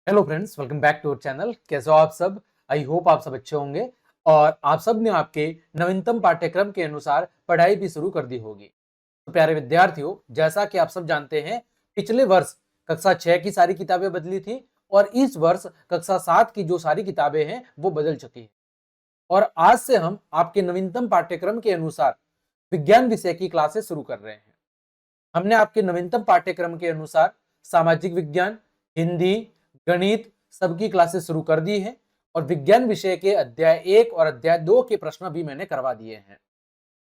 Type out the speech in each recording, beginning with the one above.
Hello friends, welcome back to our channel. कैसे हो आप सब? आई होप आप सब अच्छे होंगे और आप सब ने आपके नवीनतम पाठ्यक्रम के अनुसार पढ़ाई भी शुरू कर दी होगी। तो प्यारे विद्यार्थियों, जैसा कि आप सब जानते हैं, पिछले वर्ष कक्षा 6 की सारी किताबें बदली थी और इस वर्ष कक्षा 7 की जो सारी किताबें हैं वो बदल चुकी हैं। और आज से हम आपके नवीनतम पाठ्यक्रम के अनुसार विज्ञान विषय की क्लासेस शुरू कर रहे हैं। हमने आपके नवीनतम पाठ्यक्रम के अनुसार सामाजिक विज्ञान, हिंदी, गणित सबकी क्लासेस शुरू कर दी है और विज्ञान विषय के अध्याय 1 और अध्याय 2 के प्रश्न भी मैंने करवा दिए हैं।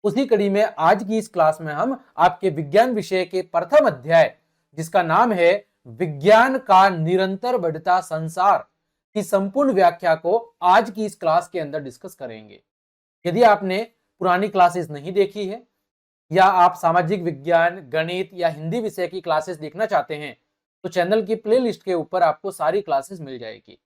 उसी कड़ी में आज की इस क्लास में हम आपके विज्ञान विषय के प्रथम अध्याय, जिसका नाम है विज्ञान का निरंतर बढ़ता संसार, की संपूर्ण व्याख्या को आज की इस क्लास के अंदर डिस्कस करेंगे। यदि आपने पुरानी क्लासेस नहीं देखी है या आप सामाजिक विज्ञान, गणित या हिंदी विषय की क्लासेस देखना चाहते हैं, तो चैनल की प्लेलिस्ट के ऊपर आपको सारी क्लासेस मिल जाएगी।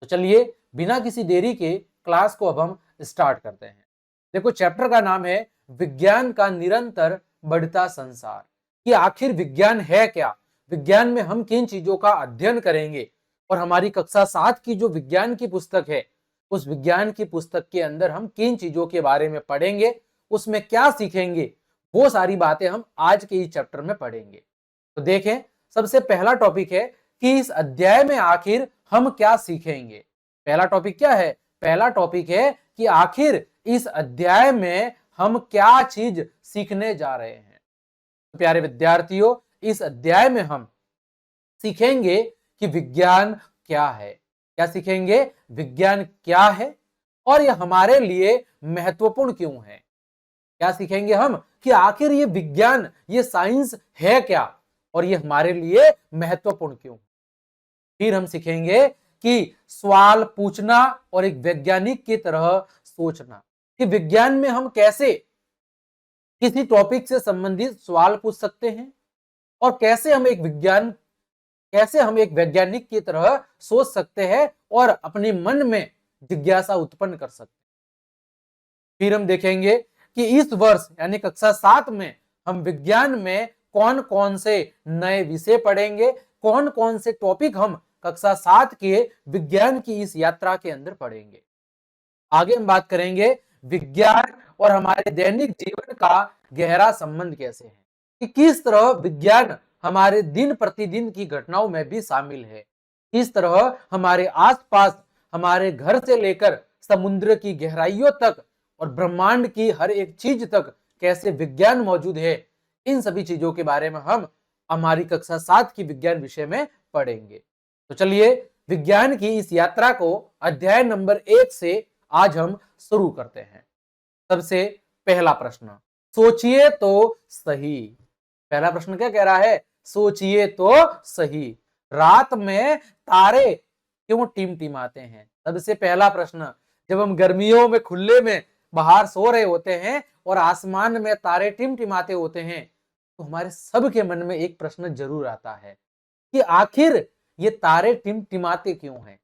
तो चलिए बिना किसी देरी के क्लास को अब हम स्टार्ट करते हैं। देखो, चैप्टर का नाम है विज्ञान का निरंतर बढ़ता संसार। कि आखिर विज्ञान है क्या, विज्ञान में हम किन चीजों का अध्ययन करेंगे और हमारी कक्षा 7 की जो विज्ञान की पुस्तक है, उस विज्ञान की पुस्तक के अंदर हम किन चीजों के बारे में पढ़ेंगे, उसमें क्या सीखेंगे, वो सारी बातें हम आज के इस चैप्टर में पढ़ेंगे। तो देखें, सबसे पहला टॉपिक है कि इस अध्याय में आखिर हम क्या सीखेंगे। पहला टॉपिक क्या है? पहला टॉपिक है कि आखिर इस अध्याय में हम क्या चीज सीखने जा रहे हैं। तो प्यारे विद्यार्थियों, इस अध्याय में हम सीखेंगे कि विज्ञान क्या है। क्या सीखेंगे? विज्ञान क्या है और यह हमारे लिए महत्वपूर्ण क्यों है। क्या सीखेंगे हम कि आखिर ये विज्ञान, ये साइंस है क्या और ये हमारे लिए महत्वपूर्ण क्यों। फिर हम सीखेंगे कि सवाल पूछना और एक वैज्ञानिक की तरह सोचना, कि विज्ञान में हम कैसे किसी टॉपिक से संबंधित सवाल पूछ सकते हैं और कैसे हम एक वैज्ञानिक की तरह सोच सकते हैं और अपने मन में जिज्ञासा उत्पन्न कर सकते हैं। फिर हम देखेंगे कि इस वर्ष यानी कक्षा 7 में हम विज्ञान में कौन कौन से नए विषय पढ़ेंगे, कौन कौन से टॉपिक हम कक्षा 7 के विज्ञान की इस यात्रा के अंदर पढ़ेंगे। आगे हम बात करेंगे विज्ञान और हमारे दैनिक जीवन का गहरा संबंध कैसे है, कि किस तरह विज्ञान हमारे दिन प्रतिदिन की घटनाओं में भी शामिल है। किस तरह हमारे आसपास, हमारे घर से लेकर समुद्र की गहराइयों तक और ब्रह्मांड की हर एक चीज तक कैसे विज्ञान मौजूद है। इन सभी चीजों के बारे में हम हमारी कक्षा 7 की विज्ञान विषय में पढ़ेंगे। तो चलिए विज्ञान की इस यात्रा को अध्याय नंबर 1 से आज हम शुरू करते हैं। सबसे पहला प्रश्न, सोचिए तो सही। पहला प्रश्न क्या कह रहा है? सोचिए तो सही, रात में तारे क्यों टिमटिमाते हैं। सबसे पहला प्रश्न, जब हम गर्मियों में खुले में बाहर सो रहे होते हैं और आसमान में तारे टिमटिमाते होते हैं, तो हमारे सबके मन में एक प्रश्न जरूर आता है कि आखिर ये तारे टिमटिमाते क्यों हैं।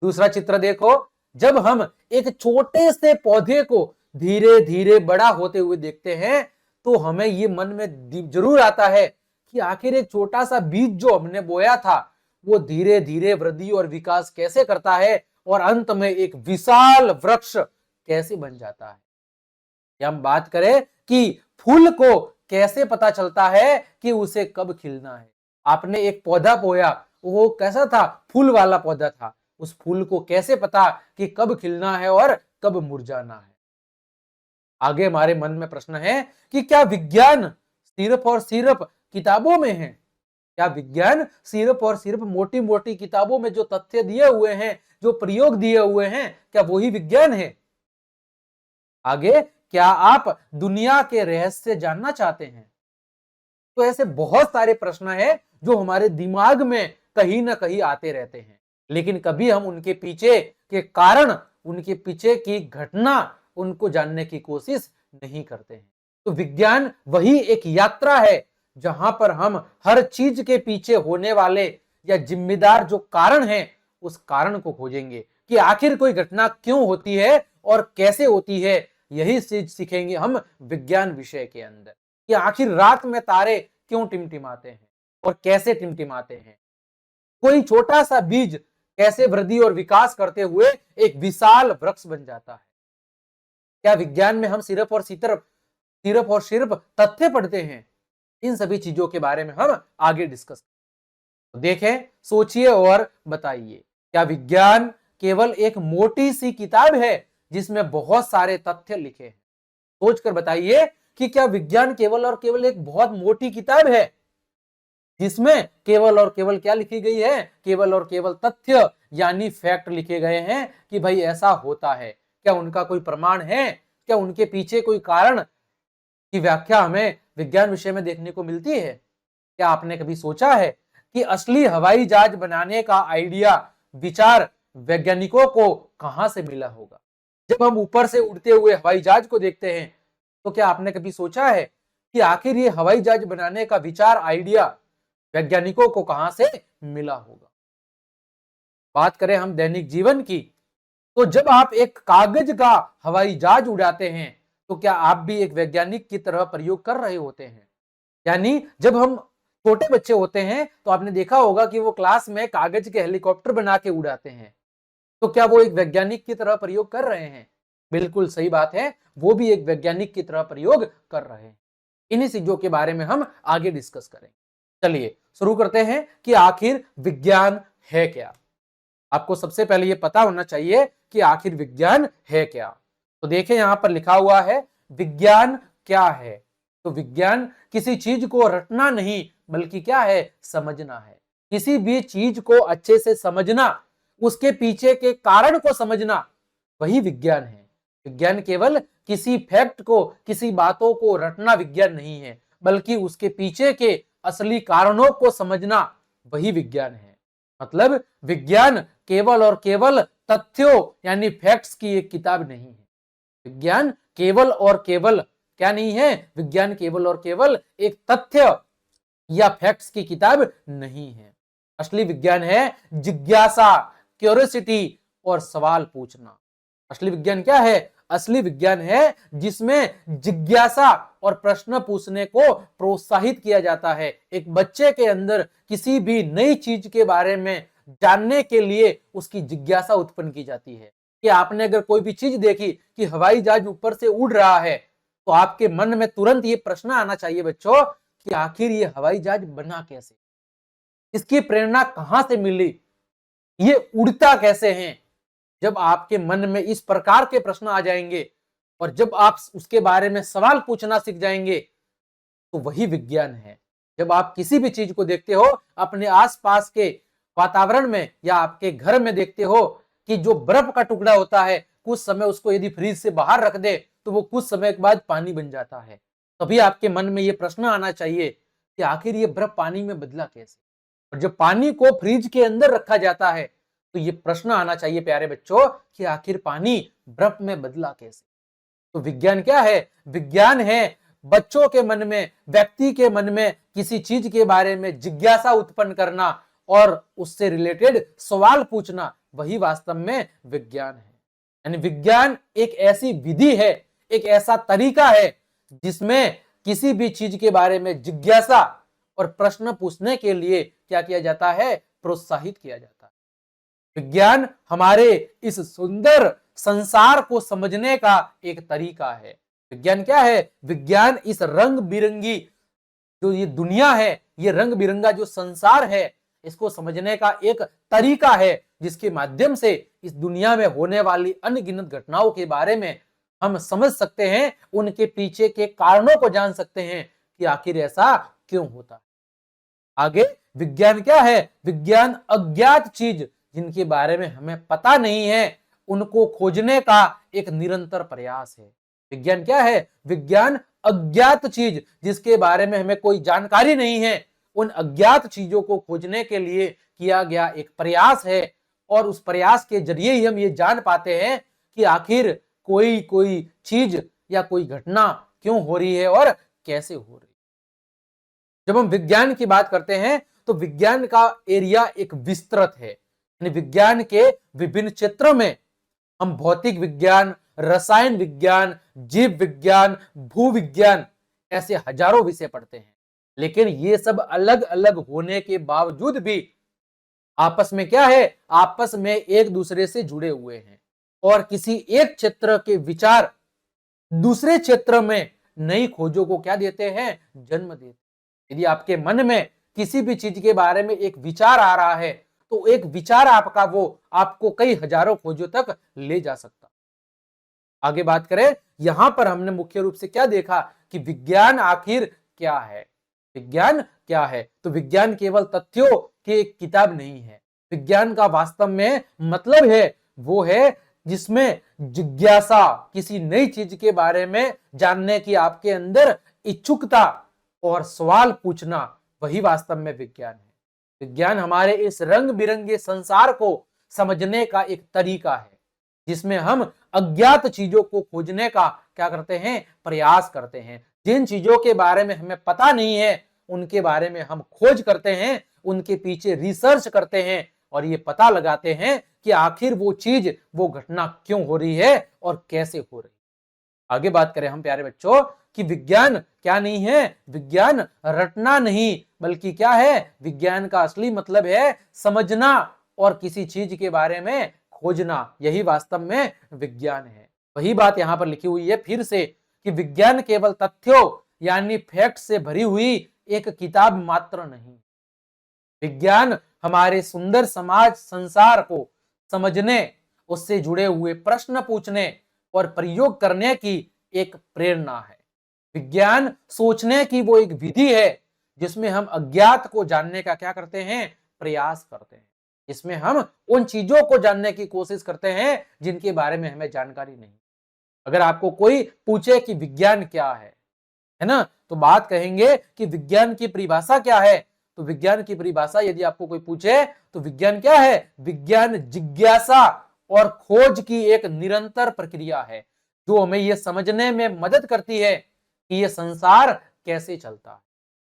दूसरा चित्र देखो, जब हम एक छोटे से पौधे को धीरे धीरे बड़ा होते हुए देखते हैं, तो हमें ये मन में जरूर आता है कि आखिर एक छोटा सा बीज जो हमने बोया था, वो धीरे धीरे वृद्धि और विकास कैसे करता है और अंत में एक विशाल वृक्ष कैसे बन जाता है। या हम बात करें कि फूल को कैसे पता चलता है कि उसे कब खिलना है। आपने एक पौधा बोया, वो कैसा था? फूल वाला पौधा था। उस फूल को कैसे पता कि कब खिलना है और कब मुरझाना है। आगे हमारे मन में प्रश्न है कि क्या विज्ञान सिर्फ और सिर्फ किताबों में है? क्या विज्ञान सिर्फ और सिर्फ मोटी मोटी किताबों में जो तथ्य दिए हुए हैं, जो प्रयोग दिए हुए हैं, क्या वही विज्ञान है? आगे, क्या आप दुनिया के रहस्य जानना चाहते हैं? तो ऐसे बहुत सारे प्रश्न हैं जो हमारे दिमाग में कहीं ना कहीं आते रहते हैं, लेकिन कभी हम उनके पीछे के कारण, उनके पीछे की घटना, उनको जानने की कोशिश नहीं करते हैं। तो विज्ञान वही एक यात्रा है जहां पर हम हर चीज के पीछे होने वाले या जिम्मेदार जो कारण है, उस कारण को खोजेंगे कि आखिर कोई घटना क्यों होती है और कैसे होती है। यही चीज सीखेंगे हम विज्ञान विषय के अंदर, कि आखिर रात में तारे क्यों टिमटिमाते हैं और कैसे टिमटिमाते हैं। कोई छोटा सा बीज कैसे वृद्धि और विकास करते हुए एक विशाल वृक्ष बन जाता है। क्या विज्ञान में हम सिर्फ और सिर्फ तथ्य पढ़ते हैं? इन सभी चीजों के बारे में हम आगे डिस्कस तो देखें, सोचिए और बताइए, क्या विज्ञान केवल एक मोटी सी किताब है जिसमें बहुत सारे तथ्य लिखे हैं? सोचकर बताइए कि क्या विज्ञान केवल और केवल एक बहुत मोटी किताब है जिसमें केवल और केवल क्या लिखी गई है? केवल और केवल तथ्य यानी फैक्ट लिखे गए हैं कि भाई ऐसा होता है। क्या उनका कोई प्रमाण है? क्या उनके पीछे कोई कारण की व्याख्या हमें विज्ञान विषय में देखने को मिलती है? क्या आपने कभी सोचा है कि असली हवाई जहाज बनाने का आइडिया, विचार वैज्ञानिकों को कहां से मिला होगा? जब हम ऊपर से उड़ते हुए हवाई जहाज को देखते हैं तो क्या आपने कभी सोचा है कि आखिर ये हवाई जहाज बनाने का विचार, आइडिया वैज्ञानिकों को कहां से मिला होगा? बात करें हम दैनिक जीवन की, तो जब आप एक कागज का हवाई जहाज उड़ाते हैं तो क्या आप भी एक वैज्ञानिक की तरह प्रयोग कर रहे होते हैं? यानी जब हम छोटे बच्चे होते हैं तो आपने देखा होगा कि वो क्लास में कागज के हेलीकॉप्टर बना के उड़ाते हैं, तो क्या वो एक वैज्ञानिक की तरह प्रयोग कर रहे हैं? बिल्कुल सही बात है, वो भी एक वैज्ञानिक की तरह प्रयोग कर रहे हैं। इन्हीं चीजों के बारे में हम आगे डिस्कस करेंगे। चलिए शुरू करते हैं कि आखिर विज्ञान है क्या। आपको सबसे पहले ये पता होना चाहिए कि आखिर विज्ञान है क्या। तो देखें यहां पर लिखा हुआ है विज्ञान क्या है। तो विज्ञान किसी चीज को रटना नहीं बल्कि क्या है? समझना है। किसी भी चीज को अच्छे से समझना, उसके पीछे के कारण को समझना, वही विज्ञान है। विज्ञान केवल किसी फैक्ट को, किसी बातों को रटना विज्ञान नहीं है, बल्कि उसके पीछे के असली कारणों को समझना वही विज्ञान है। मतलब विज्ञान केवल और केवल तथ्यों यानी फैक्ट्स की एक किताब नहीं है। विज्ञान केवल और केवल क्या नहीं है? विज्ञान केवल और केवल एक तथ्य या फैक्ट्स की किताब नहीं है। असली विज्ञान है जिज्ञासा, क्यूरियोसिटी और सवाल पूछना। असली विज्ञान क्या है? असली विज्ञान है जिसमें जिज्ञासा और प्रश्न पूछने को प्रोत्साहित किया जाता है। एक बच्चे के अंदर किसी भी नई चीज के बारे में जानने के लिए उसकी जिज्ञासा उत्पन्न की जाती है। कि आपने अगर कोई भी चीज देखी कि हवाई जहाज ऊपर से उड़ रहा है तो आपके मन में तुरंत ये प्रश्न आना चाहिए बच्चों कि आखिर ये हवाई जहाज बना कैसे, इसकी प्रेरणा कहां से मिली, ये उड़ता कैसे है। जब आपके मन में इस प्रकार के प्रश्न आ जाएंगे और जब आप उसके बारे में सवाल पूछना सीख जाएंगे तो वही विज्ञान है। जब आप किसी भी चीज को देखते हो अपने आसपास के वातावरण में या आपके घर में देखते हो कि जो बर्फ का टुकड़ा होता है, कुछ समय उसको यदि फ्रिज से बाहर रख दे तो वो कुछ समय के बाद पानी बन जाता है। तभी आपके मन में ये प्रश्न आना चाहिए कि आखिर ये बर्फ पानी में बदला कैसे। और जब पानी को फ्रिज के अंदर रखा जाता है तो ये प्रश्न आना चाहिए प्यारे बच्चों कि आखिर पानी बर्फ में बदला कैसे। तो विज्ञान क्या है? विज्ञान है बच्चों के मन में, व्यक्ति के मन में किसी चीज के बारे में जिज्ञासा उत्पन्न करना और उससे रिलेटेड सवाल पूछना, वही वास्तव में विज्ञान है। यानी विज्ञान एक ऐसी विधि है, एक ऐसा तरीका है जिसमें किसी भी चीज के बारे में जिज्ञासा और प्रश्न पूछने के लिए क्या किया जाता है? प्रोत्साहित किया जाता है। विज्ञान हमारे इस सुंदर संसार को समझने का एक तरीका है। विज्ञान क्या है? विज्ञान इस रंग बिरंगी जो ये दुनिया है, ये रंग बिरंगा जो संसार है, इसको समझने का एक तरीका है जिसके माध्यम से इस दुनिया में होने वाली अनगिनत घटनाओं के बारे में हम समझ सकते हैं, उनके पीछे के कारणों को जान सकते हैं कि आखिर ऐसा क्यों होता है। आगे विज्ञान क्या है? विज्ञान अज्ञात चीज जिनके बारे में हमें पता नहीं है उनको खोजने का एक निरंतर प्रयास है। विज्ञान क्या है? विज्ञान अज्ञात चीज जिसके बारे में हमें कोई जानकारी नहीं है, उन अज्ञात चीजों को खोजने के लिए किया गया एक प्रयास है। और उस प्रयास के जरिए ही हम ये जान पाते हैं कि आखिर कोई चीज या कोई घटना क्यों हो रही है और कैसे हो रही है। जब हम विज्ञान की बात करते हैं तो विज्ञान का एरिया एक विस्तृत है। यानी विज्ञान के विभिन्न क्षेत्रों में हम भौतिक विज्ञान, रसायन विज्ञान, जीव विज्ञान, भूविज्ञान ऐसे हजारों विषय पढ़ते हैं। लेकिन ये सब अलग अलग होने के बावजूद भी आपस में क्या है, आपस में एक दूसरे से जुड़े हुए हैं और किसी एक क्षेत्र के विचार दूसरे क्षेत्र में नई खोजों को क्या देते हैं, जन्म देते हैं। यदि आपके मन में किसी भी चीज के बारे में एक विचार आ रहा है तो एक विचार आपका वो आपको कई हजारों खोजों तक ले जा सकता। आगे बात करें, यहां पर हमने मुख्य रूप से क्या देखा कि विज्ञान आखिर क्या है। विज्ञान क्या है, तो विज्ञान केवल तथ्यों की एक किताब नहीं है। विज्ञान का वास्तव में मतलब है वो है जिसमें जिज्ञासा, किसी नई चीज के बारे में जानने की आपके अंदर इच्छुकता और सवाल पूछना, वही वास्तव में विज्ञान है। विज्ञान हमारे इस रंग बिरंगे संसार को समझने का एक तरीका है जिसमें हम अज्ञात चीजों को खोजने का क्या करते हैं, प्रयास करते हैं। जिन चीजों के बारे में हमें पता नहीं है उनके बारे में हम खोज करते हैं, उनके पीछे रिसर्च करते हैं और ये पता लगाते हैं कि आखिर वो चीज, वो घटना क्यों हो रही है और कैसे हो रही है। आगे बात करें हम प्यारे बच्चों कि विज्ञान क्या नहीं है, विज्ञान रटना नहीं बल्कि क्या है, विज्ञान का असली मतलब है समझना और किसी चीज के बारे में खोजना, यही वास्तव में विज्ञान है। वही बात यहां पर लिखी हुई है फिर से कि विज्ञान केवल तथ्यों यानी फैक्ट से भरी हुई एक किताब मात्र नहीं। विज्ञान हमारे सुंदर समाज संसार को समझने, उससे जुड़े हुए प्रश्न पूछने और प्रयोग करने की एक प्रेरणा है। विज्ञान सोचने की वो एक विधि है जिसमें हम अज्ञात को जानने का क्या करते हैं, प्रयास करते हैं। इसमें हम उन चीजों को जानने की कोशिश करते हैं जिनके बारे में हमें जानकारी नहीं। अगर आपको कोई पूछे कि विज्ञान क्या है ना, तो बात कहेंगे कि विज्ञान की परिभाषा क्या है। तो विज्ञान की परिभाषा यदि आपको कोई पूछे तो विज्ञान क्या है, विज्ञान जिज्ञासा और खोज की एक निरंतर प्रक्रिया है जो हमें यह समझने में मदद करती है कि यह संसार कैसे चलता है।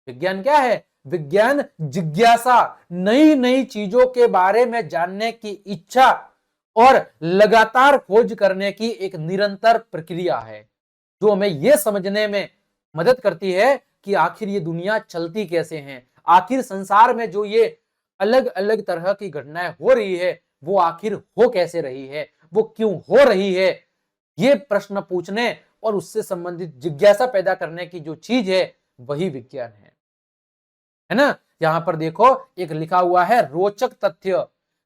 विज्ञान क्या है, विज्ञान जिज्ञासा, नई नई चीजों के बारे में जानने की इच्छा और लगातार खोज करने की एक निरंतर प्रक्रिया है जो हमें यह समझने में मदद करती है कि आखिर ये दुनिया चलती कैसे है, आखिर संसार में जो ये अलग अलग तरह की घटनाएं हो रही है वो आखिर हो कैसे रही है, वो क्यों हो रही है। ये प्रश्न पूछने और उससे संबंधित जिज्ञासा पैदा करने की जो चीज है वही विज्ञान है ना। यहां पर देखो एक लिखा हुआ है रोचक तथ्य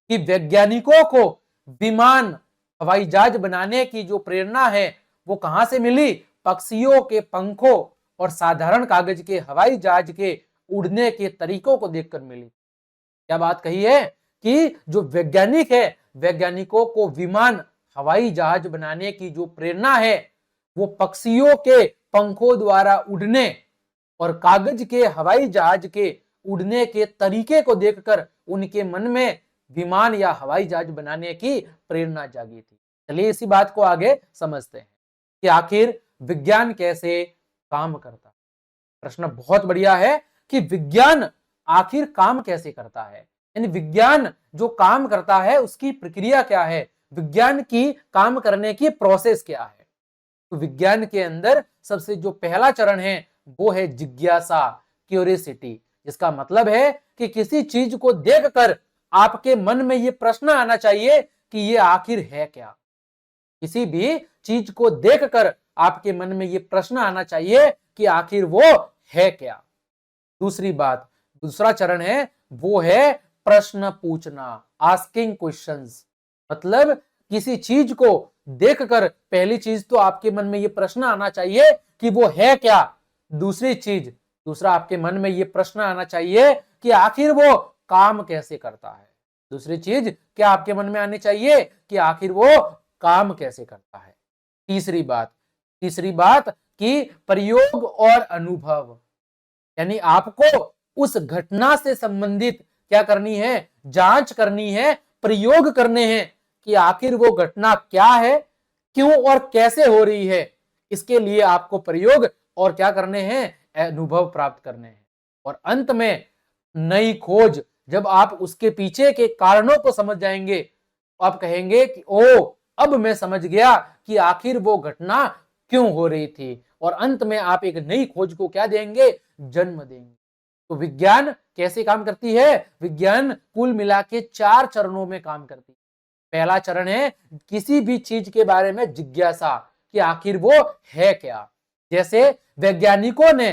कि वैज्ञानिकों को विमान, हवाई जहाज बनाने की जो प्रेरणा है वो कहां से मिली, पक्षियों के पंखों और साधारण कागज के हवाई जहाज के उड़ने के तरीकों को देखकर मिली। क्या बात कही है कि जो वैज्ञानिक है, वैज्ञानिकों को विमान, हवाई जहाज बनाने की जो प्रेरणा है वो पक्षियों के पंखों द्वारा उड़ने और कागज के हवाई जहाज के उड़ने के तरीके को देखकर उनके मन में विमान या हवाई जहाज बनाने की प्रेरणा जागी थी। चलिए इसी बात को आगे समझते हैं कि आखिर विज्ञान कैसे काम करता है। प्रश्न बहुत बढ़िया है कि विज्ञान आखिर काम कैसे करता है, यानी विज्ञान जो काम करता है उसकी प्रक्रिया क्या है, विज्ञान की काम करने की प्रोसेस क्या है। तो विज्ञान के अंदर सबसे जो पहला चरण है वो है जिज्ञासा, क्यूरियोसिटी, जिसका मतलब है कि किसी चीज को देखकर आपके मन में ये प्रश्न आना चाहिए कि ये आखिर है क्या। किसी भी चीज को देखकर आपके मन में ये प्रश्न आना चाहिए कि आखिर वो है क्या। दूसरी बात, दूसरा चरण है वो है प्रश्न पूछना, आस्किंग क्वेश्चंस। मतलब किसी चीज को देखकर पहली चीज तो आपके मन में ये प्रश्न आना चाहिए कि वो है क्या। दूसरा आपके मन में ये प्रश्न आना चाहिए कि आखिर वो काम कैसे करता है। दूसरी चीज क्या आपके मन में आनी चाहिए कि आखिर वो काम कैसे करता है। तीसरी बात कि प्रयोग और अनुभव, यानी आपको उस घटना से संबंधित क्या करनी है, जांच करनी है, प्रयोग करने हैं कि आखिर वो घटना क्या है, क्यों और कैसे हो रही है। इसके लिए आपको प्रयोग और क्या करने हैं, अनुभव प्राप्त करने हैं। और अंत में नई खोज, जब आप उसके पीछे के कारणों को समझ जाएंगे तो आप कहेंगे कि ओ, अब मैं समझ गया कि आखिर वो घटना क्यों हो रही थी। और अंत में आप एक नई खोज को क्या देंगे, जन्म देंगे। तो विज्ञान कैसे काम करती है? विज्ञान कुल मिला के 4 चरणों में काम करती है। पहला चरण है किसी भी चीज के बारे में जिज्ञासा कि आखिर वो है क्या। जैसे वैज्ञानिकों ने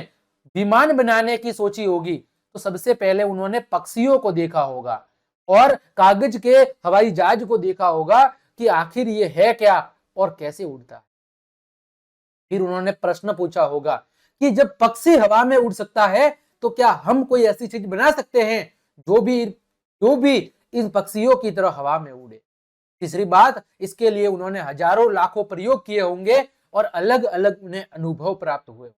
विमान बनाने की सोची होगी तो सबसे पहले उन्होंने पक्षियों को देखा होगा और कागज के हवाई जहाज को देखा होगा कि आखिर ये है क्या और कैसे उड़ता है। फिर उन्होंने प्रश्न पूछा होगा कि जब पक्षी हवा में उड़ सकता है तो क्या हम कोई ऐसी चीज बना सकते हैं जो भी इन पक्षियों की तरह हवा में उड़े। तीसरी बात, इसके लिए उन्होंने हजारों लाखों प्रयोग किए होंगे और अलग अलग उन्हें अनुभव प्राप्त हुए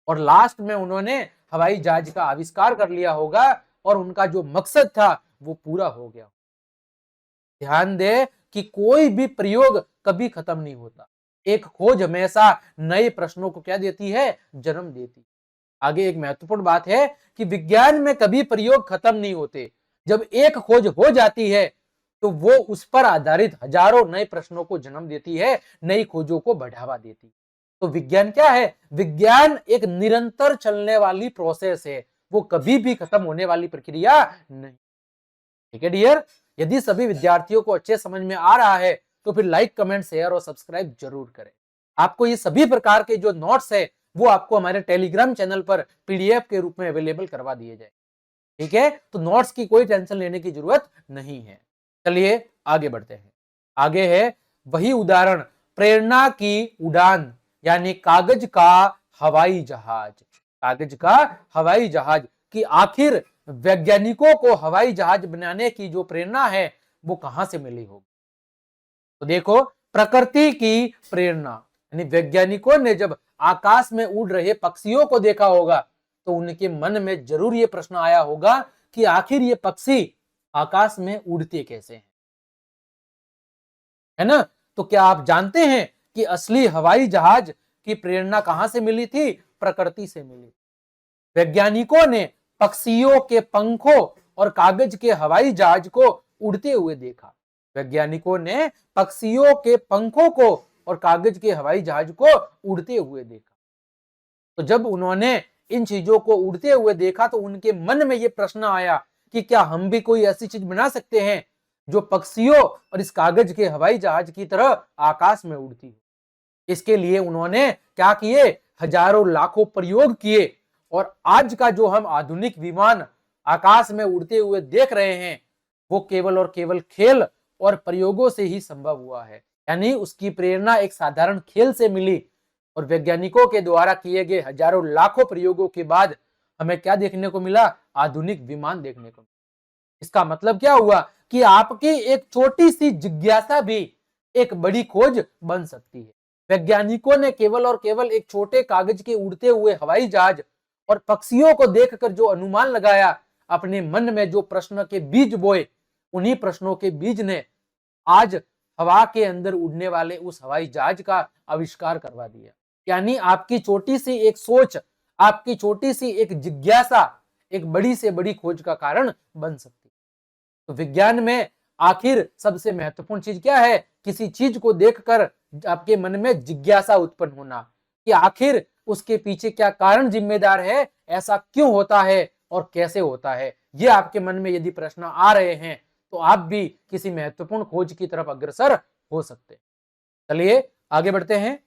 और लास्ट में उन्होंने हवाई जहाज का आविष्कार कर लिया होगा और उनका जो मकसद था वो पूरा हो गया। ध्यान दे कि कोई भी प्रयोग कभी खत्म नहीं होता। एक खोज हमेशा नए प्रश्नों को क्या देती है? जन्म देती। आगे एक महत्वपूर्ण बात है कि विज्ञान में कभी प्रयोग खत्म नहीं होते। जब एक खोज हो जाती है तो वो उस पर आधारित हजारों नए प्रश्नों को जन्म देती है, नई खोजों को बढ़ावा देती है। तो विज्ञान क्या है? विज्ञान एक निरंतर चलने वाली प्रोसेस है, वो कभी भी खत्म होने वाली प्रक्रिया नहीं। ठीक है डियर, यदि सभी विद्यार्थियों को अच्छे समझ में आ रहा है तो फिर लाइक, कमेंट, शेयर और सब्सक्राइब जरूर करें। आपको ये सभी प्रकार के जो नोट्स है वो आपको हमारे टेलीग्राम चैनल पर पीडीएफ के रूप में अवेलेबल करवा दिए जाए। ठीक है, तो नोट्स की कोई टेंशन लेने की जरूरत नहीं है। चलिए आगे बढ़ते हैं। आगे है वही उदाहरण, प्रेरणा की उड़ान यानी कागज का हवाई जहाज। कागज का हवाई जहाज कि आखिर वैज्ञानिकों को हवाई जहाज बनाने की जो प्रेरणा है वो कहां से मिली होगी। तो देखो, प्रकृति की प्रेरणा यानी वैज्ञानिकों ने जब आकाश में उड़ रहे पक्षियों को देखा होगा तो उनके मन में जरूर ये प्रश्न आया होगा कि आखिर ये पक्षी आकाश में उड़ते कैसे हैं, है ना। तो क्या आप जानते हैं कि असली हवाई जहाज की प्रेरणा कहां से मिली थी? प्रकृति से मिली। वैज्ञानिकों ने पक्षियों के पंखों और कागज के हवाई जहाज को उड़ते हुए देखा। वैज्ञानिकों ने पक्षियों के पंखों को और कागज के हवाई जहाज को उड़ते हुए देखा। तो जब उन्होंने इन चीजों को उड़ते हुए देखा तो उनके मन में यह प्रश्न आया कि क्या हम भी कोई ऐसी चीज बना सकते हैं जो पक्षियों और इस कागज के हवाई जहाज की तरह आकाश में उड़ती है। इसके लिए उन्होंने क्या किए? हजारों लाखों प्रयोग किए और आज का जो हम आधुनिक विमान आकाश में उड़ते हुए देख रहे हैं वो केवल और केवल खेल और प्रयोगों से ही संभव हुआ है। यानी उसकी प्रेरणा एक साधारण खेल से मिली और वैज्ञानिकों के द्वारा किए गए हजारों लाखों प्रयोगों के बाद हमें क्या देखने को मिला? आधुनिक विमान देखने को मिला। इसका मतलब क्या हुआ कि आपकी एक छोटी सी जिज्ञासा भी एक बड़ी खोज बन सकती है। वैज्ञानिकों ने केवल और केवल एक छोटे कागज के उड़ते हुए हवाई जहाज और पक्षियों को देखकर जो अनुमान लगाया, अपने मन में जो प्रश्न के बीज बोए, उन्हीं प्रश्नों के बीज ने आज हवा के अंदर उड़ने वाले उस हवाई जहाज का आविष्कार करवा दिया। यानी आपकी छोटी सी एक सोच, आपकी छोटी सी एक जिज्ञासा एक बड़ी से बड़ी खोज का कारण बन सकती है। तो विज्ञान में आखिर सबसे महत्वपूर्ण चीज क्या है? किसी चीज को देखकर आपके मन में जिज्ञासा उत्पन्न होना कि आखिर उसके पीछे क्या कारण जिम्मेदार है, ऐसा क्यों होता है और कैसे होता है। ये आपके मन में यदि प्रश्न आ रहे हैं तो आप भी किसी महत्वपूर्ण खोज की तरफ अग्रसर हो सकते हैं। चलिए आगे बढ़ते हैं।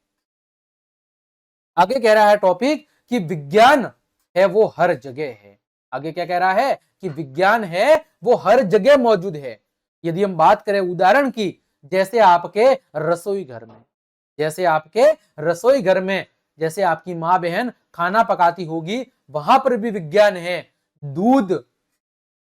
आगे कह रहा है टॉपिक कि विज्ञान है वो हर जगह है। आगे क्या कह रहा है कि विज्ञान है वो हर जगह मौजूद है। यदि हम बात करें उदाहरण की, जैसे आपके रसोई घर में, जैसे आपकी माँ बहन खाना पकाती होगी, वहां पर भी विज्ञान है। दूध,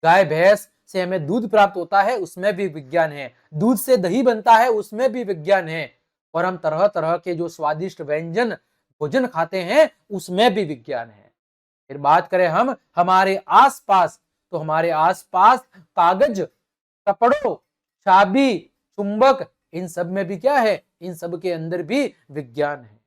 गाय भैंस से हमें दूध प्राप्त होता है, उसमें भी विज्ञान है। दूध से दही बनता है, उसमें भी विज्ञान है। और हम तरह तरह के जो स्वादिष्ट व्यंजन भोजन खाते हैं उसमें भी विज्ञान है। फिर बात करें हम हमारे आसपास, तो हमारे आसपास कागज, कपड़ों, चाबी, चुंबक, इन सब में भी क्या है? इन सब के अंदर भी विज्ञान है।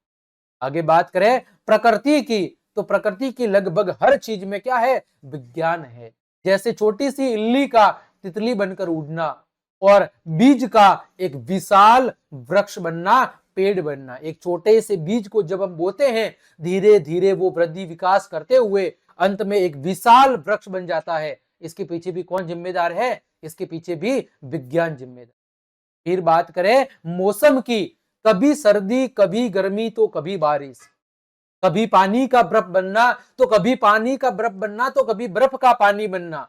आगे बात करें प्रकृति की, तो प्रकृति की लगभग हर चीज में क्या है? विज्ञान है। जैसे छोटी सी इल्ली का तितली बनकर उड़ना और बीज का एक विशाल वृक्ष बनना, पेड़ बनना। एक छोटे से बीज को जब हम बोते हैं, धीरे धीरे वो वृद्धि विकास करते हुए अंत में एक विशाल वृक्ष बन जाता है। इसके पीछे भी कौन जिम्मेदार है? इसके पीछे भी विज्ञान जिम्मेदार। फिर बात करें मौसम की, कभी सर्दी, कभी गर्मी, तो कभी बारिश, कभी पानी का बर्फ बनना, तो कभी पानी का बर्फ बनना, तो कभी बर्फ का पानी बनना।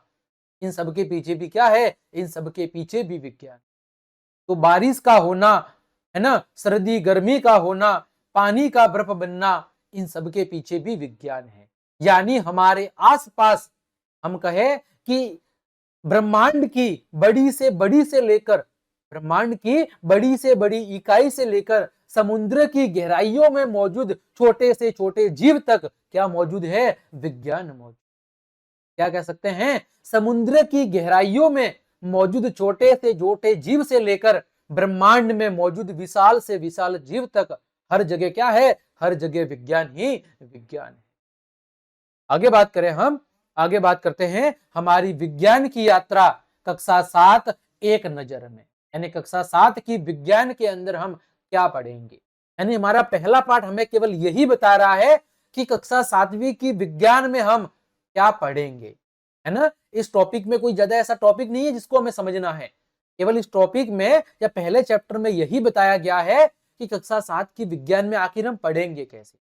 इन सब के पीछे भी क्या है? इन सब के पीछे भी विज्ञान। तो बारिश का होना, है ना, सर्दी गर्मी का होना, पानी का बर्फ बनना, इन सब के पीछे भी विज्ञान है। यानी हमारे आसपास हम कहे कि ब्रह्मांड की बड़ी से लेकर, ब्रह्मांड की बड़ी से बड़ी इकाई से लेकर समुद्र की गहराइयों में मौजूद छोटे से छोटे जीव तक क्या मौजूद है? विज्ञान मौजूद। क्या कह सकते हैं? समुद्र की गहराइयों में मौजूद छोटे से छोटे जीव से लेकर ब्रह्मांड में मौजूद विशाल से विशाल जीव तक हर जगह क्या है? हर जगह विज्ञान ही विज्ञान है। आगे बात करें हम, आगे बात करते हैं हमारी विज्ञान की यात्रा कक्षा 7 एक नजर में। यानी कक्षा 7 की विज्ञान के अंदर हम क्या पढ़ेंगे। यानी हमारा पहला पाठ हमें केवल यही बता रहा है कि कक्षा 7वीं की विज्ञान में हम क्या पढ़ेंगे, है ना। इस टॉपिक में कोई ज्यादा ऐसा टॉपिक नहीं है जिसको हमें समझना है। केवल इस टॉपिक में या पहले चैप्टर में यही बताया गया है कि कक्षा 7 की विज्ञान में आखिर हम पढ़ेंगे कैसे।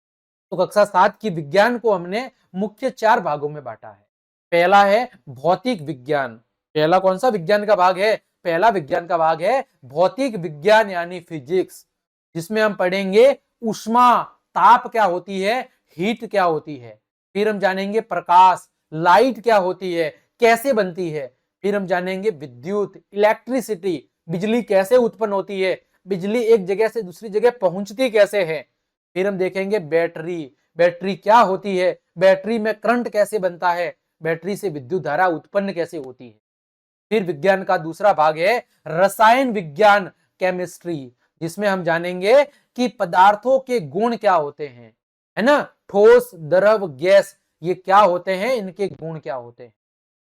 तो कक्षा 7 की विज्ञान को हमने मुख्य 4 भागों में बांटा है। पहला है भौतिक विज्ञान। पहला कौन सा विज्ञान का भाग है? पहला विज्ञान का भाग है भौतिक विज्ञान यानी फिजिक्स, जिसमें हम पढ़ेंगे ऊष्मा, ताप क्या होती है, हीट क्या होती है। फिर हम जानेंगे प्रकाश, लाइट क्या होती है, कैसे बनती है। फिर हम जानेंगे विद्युत, इलेक्ट्रिसिटी, बिजली कैसे उत्पन्न होती है, बिजली एक जगह से दूसरी जगह पहुंचती कैसे है। फिर हम देखेंगे बैटरी, बैटरी क्या होती है, बैटरी में करंट कैसे बनता है, बैटरी से विद्युत धारा उत्पन्न कैसे होती है। फिर विज्ञान का दूसरा भाग है रसायन विज्ञान, केमिस्ट्री, जिसमें हम जानेंगे कि पदार्थों के गुण क्या होते हैं, है ना। ठोस, द्रव, गैस, ये क्या होते हैं, इनके गुण क्या होते हैं।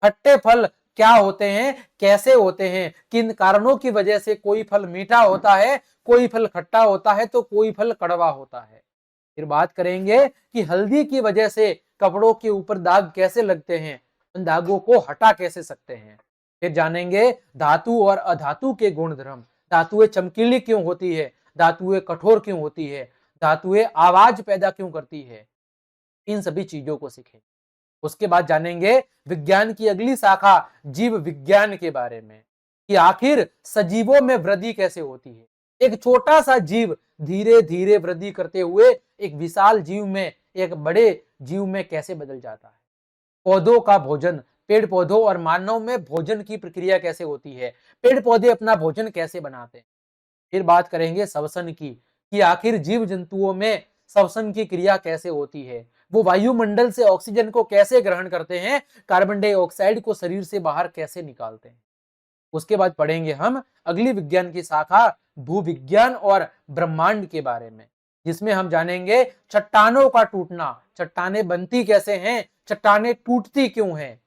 खट्टे फल क्या होते हैं, कैसे होते हैं, किन कारणों की वजह से कोई फल मीठा होता है, कोई फल खट्टा होता है, तो कोई फल कड़वा होता है। फिर बात करेंगे कि हल्दी की वजह से कपड़ों के ऊपर दाग कैसे लगते हैं, उन दागों को हटा कैसे सकते हैं। फिर जानेंगे धातु और अधातु के गुण धर्म, धातुएं चमकीली क्यों होती है, धातुएं कठोर क्यों होती है, धातुएं आवाज पैदा क्यों करती है। इन सभी चीजों को सीखेंगे। उसके बाद जानेंगे विज्ञान की अगली शाखा जीव विज्ञान के बारे में, कि आखिर सजीवों में वृद्धि कैसे होती है। एक छोटा सा जीव धीरे धीरे वृद्धि करते हुए एक विशाल जीव में, एक बड़े जीव में कैसे बदल जाता है। पौधों का भोजन, पेड़ पौधों और मानव में भोजन की प्रक्रिया कैसे होती है, पेड़ पौधे अपना भोजन कैसे बनाते हैं। फिर बात करेंगे श्वसन की, कि आखिर जीव जंतुओं में श्वसन की क्रिया कैसे होती है, वो वायुमंडल से ऑक्सीजन को कैसे ग्रहण करते हैं, कार्बन डाइऑक्साइड को शरीर से बाहर कैसे निकालते हैं। उसके बाद पढ़ेंगे हम अगली विज्ञान की शाखा भूविज्ञान और ब्रह्मांड के बारे में, जिसमें हम जानेंगे चट्टानों का टूटना, चट्टानें बनती कैसे हैं, चट्टानें टूटती क्यों हैं।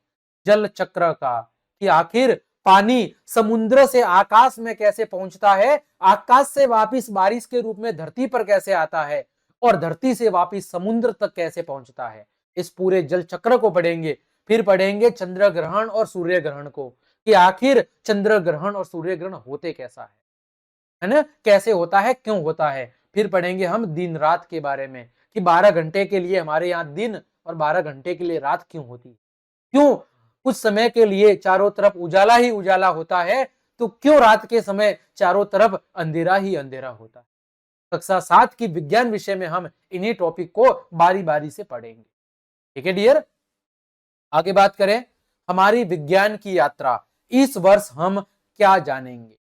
जल चक्र का, कि आखिर पानी समुद्र से आकाश में कैसे पहुंचता है, आकाश से वापिस बारिश के रूप में धरती पर कैसे आता है, और धरती से वापिस समुद्र तक कैसे पहुंचता है। इस पूरे जल चक्र को पढ़ेंगे। फिर पढ़ेंगे चंद्र ग्रहण और सूर्य ग्रहण को, कि आखिर चंद्र ग्रहण और सूर्य ग्रहण होते कैसा है ना, कैसे होता है, क्यों होता है। फिर पढ़ेंगे हम दिन रात के बारे में, कि 12 घंटे के लिए हमारे यहाँ दिन और 12 घंटे के लिए रात क्यों होती है, क्यों कुछ समय के लिए चारों तरफ उजाला ही उजाला होता है, तो क्यों रात के समय चारों तरफ अंधेरा ही अंधेरा होता है। कक्षा 7 की विज्ञान विषय में हम इन्हीं टॉपिक को बारी बारी से पढ़ेंगे। ठीक है डियर। आगे बात करें हमारी विज्ञान की यात्रा, इस वर्ष हम क्या जानेंगे,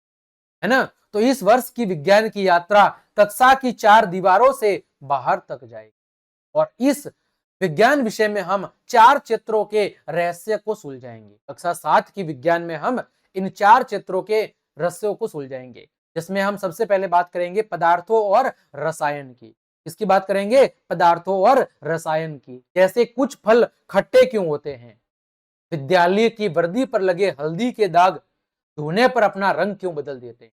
है ना। तो इस वर्ष की विज्ञान की यात्रा कक्षा की 4 दीवारों से बाहर तक जाएगी, और इस विज्ञान विषय में हम 4 क्षेत्रों के रहस्य को सुलझाएंगे। कक्षा 7 की विज्ञान में हम इन 4 क्षेत्रों के रहस्यों को सुलझाएंगे, जिसमें हम सबसे पहले बात करेंगे पदार्थों और रसायन की। इसकी बात करेंगे पदार्थों और रसायन की, जैसे कुछ फल खट्टे क्यों होते हैं, विद्यालय की वर्दी पर लगे हल्दी के दाग धोने पर अपना रंग क्यों बदल देते हैं।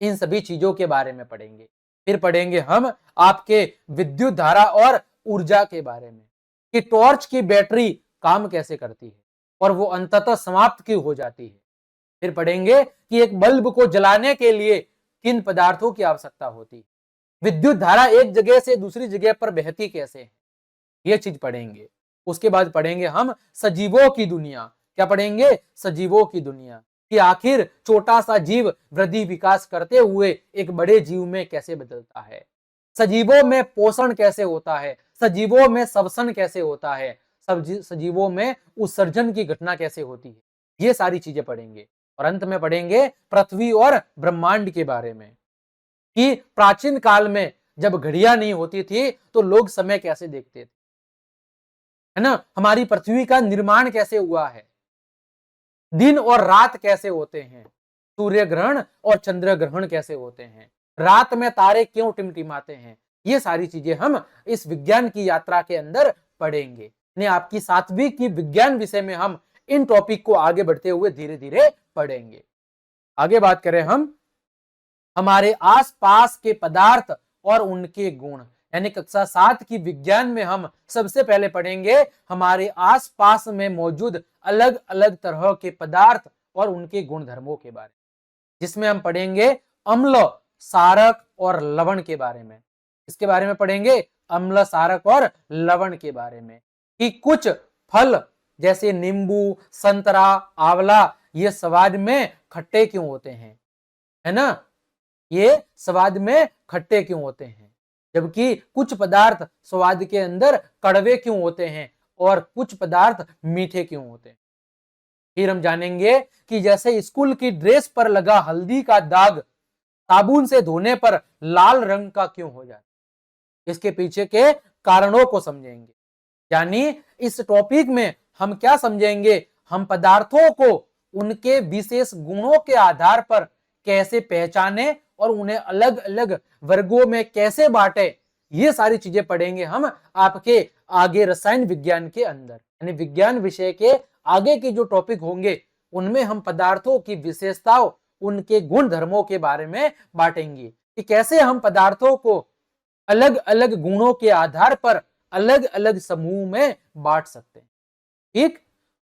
इन सभी चीजों के बारे में पढ़ेंगे। फिर पढ़ेंगे हम आपके विद्युत धारा और ऊर्जा के बारे में, कि टॉर्च की बैटरी काम कैसे करती है और वो अंततः समाप्त क्यों हो जाती है। फिर पढ़ेंगे कि एक बल्ब को जलाने के लिए किन पदार्थों की आवश्यकता होती है, विद्युत धारा एक जगह से दूसरी जगह पर बहती कैसे है, ये चीज पढ़ेंगे। उसके बाद पढ़ेंगे हम सजीवों की दुनिया। क्या पढ़ेंगे? सजीवों की दुनिया, कि आखिर छोटा सा जीव वृद्धि विकास करते हुए एक बड़े जीव में कैसे बदलता है, सजीवों में पोषण कैसे होता है, सजीवों में श्वसन कैसे होता है, सजीवों में उत्सर्जन की घटना कैसे होती है, ये सारी चीजें पढ़ेंगे। और अंत में पढ़ेंगे पृथ्वी और ब्रह्मांड के बारे में, कि प्राचीन काल में जब घड़ियां नहीं होती थी तो लोग समय कैसे देखते थे, है ना, हमारी पृथ्वी का निर्माण कैसे हुआ है, दिन और रात कैसे होते हैं, सूर्य ग्रहण और चंद्र ग्रहण कैसे होते हैं, रात में तारे क्यों टिमटिमाते हैं, ये सारी चीजें हम इस विज्ञान की यात्रा के अंदर पढ़ेंगे। यानी आपकी 7वीं की विज्ञान विषय में हम इन टॉपिक को आगे बढ़ते हुए धीरे धीरे पढ़ेंगे। आगे बात करें हम हमारे आसपास के पदार्थ और उनके गुण, यानी कक्षा 7 की विज्ञान में हम सबसे पहले पढ़ेंगे हमारे आसपास में मौजूद अलग अलग तरह के पदार्थ और उनके गुण धर्मों के बारे में, जिसमें हम पढ़ेंगे अम्ल, सारक और लवण के बारे में। इसके बारे में पढ़ेंगे अम्ल, सारक और लवण के बारे में, कि कुछ फल जैसे नींबू, संतरा, आंवला ये स्वाद में खट्टे क्यों होते हैं, है ना, ये स्वाद में खट्टे क्यों होते हैं, जबकि कुछ पदार्थ स्वाद के अंदर कड़वे क्यों होते हैं और कुछ पदार्थ मीठे क्यों होते हैं। फिर हम जानेंगे कि जैसे स्कूल की ड्रेस पर लगा हल्दी का दाग साबुन से धोने पर लाल रंग का क्यों हो जाता है, इसके पीछे के कारणों को समझेंगे। यानी इस टॉपिक में हम क्या समझेंगे, हम पदार्थों को उनके विशेष गुणों के आधार पर कैसे पहचाने और उन्हें अलग अलग वर्गों में कैसे बांटे, ये सारी चीजें पढ़ेंगे हम आपके आगे रसायन विज्ञान के अंदर। यानी विज्ञान विषय के आगे के जो टॉपिक होंगे उनमें हम पदार्थों की विशेषताओं, उनके गुण धर्मों के बारे में बांटेंगे, कि कैसे हम पदार्थों को अलग अलग गुणों के आधार पर अलग अलग समूह में बांट सकते हैं। ठीक,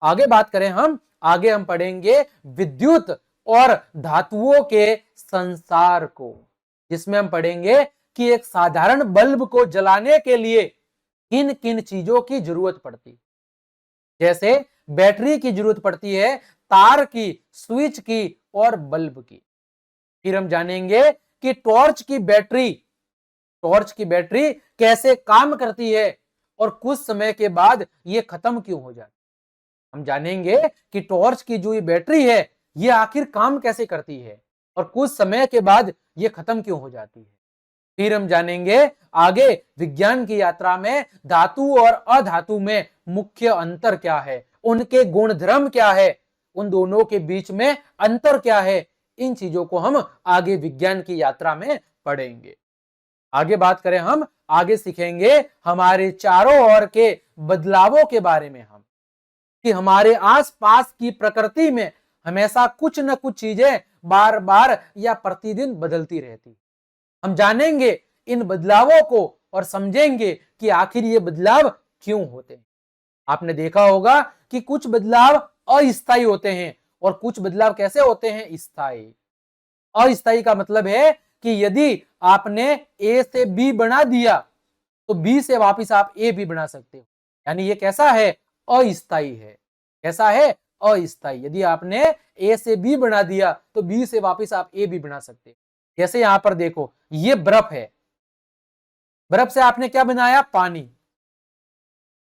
आगे बात करें हम, आगे हम पढ़ेंगे विद्युत और धातुओं के संसार को, जिसमें हम पढ़ेंगे कि एक साधारण बल्ब को जलाने के लिए किन किन चीजों की जरूरत पड़ती है। जैसे बैटरी की जरूरत पड़ती है, तार की, स्विच की और बल्ब की। फिर हम जानेंगे कि टॉर्च की बैटरी कैसे काम करती है और कुछ समय के बाद ये खत्म क्यों हो जाती है। हम जानेंगे कि टॉर्च की जो ये बैटरी है ये आखिर काम कैसे करती है और कुछ समय के बाद ये खत्म क्यों हो जाती है। फिर हम जानेंगे आगे विज्ञान की यात्रा में धातु और अधातु में मुख्य अंतर क्या है, उनके गुण धर्म क्या है, उन दोनों के बीच में अंतर क्या है, इन चीजों को हम आगे विज्ञान की यात्रा में पढ़ेंगे। आगे बात करें हम, आगे सीखेंगे हमारे चारों ओर के बदलावों के बारे में, हम कि हमारे आसपास की प्रकृति में हमेशा कुछ न कुछ चीजें बार बार या प्रतिदिन बदलती रहती। हम जानेंगे इन बदलावों को और समझेंगे कि आखिर ये बदलाव क्यों होते हैं। आपने देखा होगा कि कुछ बदलाव अस्थायी होते हैं और कुछ बदलाव कैसे होते हैं, स्थायी। अस्थायी का मतलब है कि यदि आपने ए से बी बना दिया तो बी से वापस आप ए भी बना सकते हो, यानी ये कैसा है, अस्थायी है। कैसा है, अस्थायी। यदि आपने ए से बी बना दिया तो बी से वापस आप ए भी बना सकते हो। जैसे यहां पर देखो, ये बर्फ है, बर्फ से आपने क्या बनाया, पानी,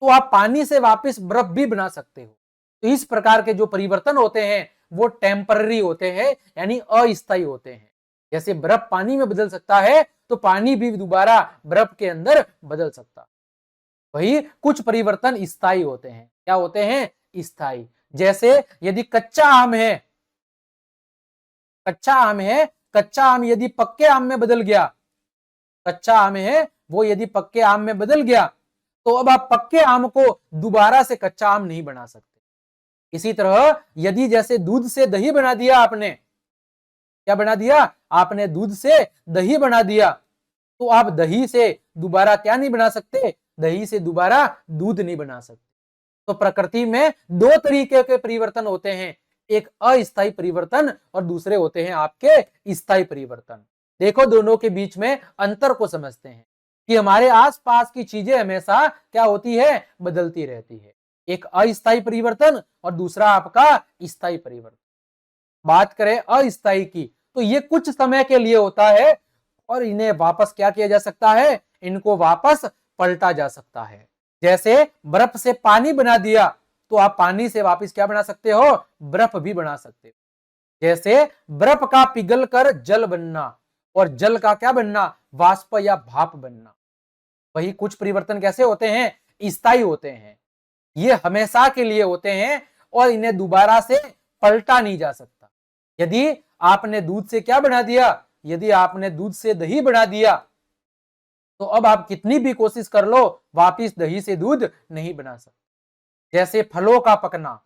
तो आप पानी से वापस बर्फ भी बना सकते हो। तो इस प्रकार के जो परिवर्तन होते हैं वो टेम्पररी होते हैं, यानी अस्थायी होते हैं। जैसे बर्फ पानी में बदल सकता है तो पानी भी दोबारा बर्फ के अंदर बदल सकता। वही कुछ परिवर्तन स्थायी होते हैं। क्या होते हैं, स्थायी। जैसे यदि कच्चा आम है, कच्चा आम यदि पक्के आम में बदल गया, कच्चा आम है वो यदि पक्के आम में बदल गया तो अब आप पक्के आम को दोबारा से कच्चा आम नहीं बना सकते। इसी तरह यदि जैसे दूध से दही बना दिया आपने, क्या बना दिया आपने, दूध से दही बना दिया, तो आप दही से दोबारा क्या नहीं बना सकते, दही से दोबारा दूध नहीं बना सकते। तो प्रकृति में दो तरीके के परिवर्तन होते हैं, एक अस्थायी परिवर्तन और दूसरे होते हैं आपके स्थायी परिवर्तन। देखो दोनों के बीच में अंतर को समझते हैं कि हमारे आसपास की चीजें हमेशा क्या होती है, बदलती रहती है। एक अस्थायी परिवर्तन और दूसरा आपका स्थायी परिवर्तन। बात करें अस्थायी की, तो ये कुछ समय के लिए होता है और इन्हें वापस क्या किया जा सकता है, इनको वापस पलटा जा सकता है। जैसे बर्फ से पानी बना दिया तो आप पानी से वापस क्या बना सकते हो, बर्फ भी बना सकते हो। जैसे बर्फ का पिघलकर जल बनना और जल का क्या बनना, वाष्प या भाप बनना। वही कुछ परिवर्तन कैसे होते हैं, स्थायी होते हैं। ये हमेशा के लिए होते हैं और इन्हें दोबारा से पलटा नहीं जा सकता। यदि आपने दूध से क्या बना दिया, यदि आपने दूध से दही बना दिया तो अब आप कितनी भी कोशिश कर लो, वापिस दही से दूध नहीं बना सकते। जैसे फलों का पकना,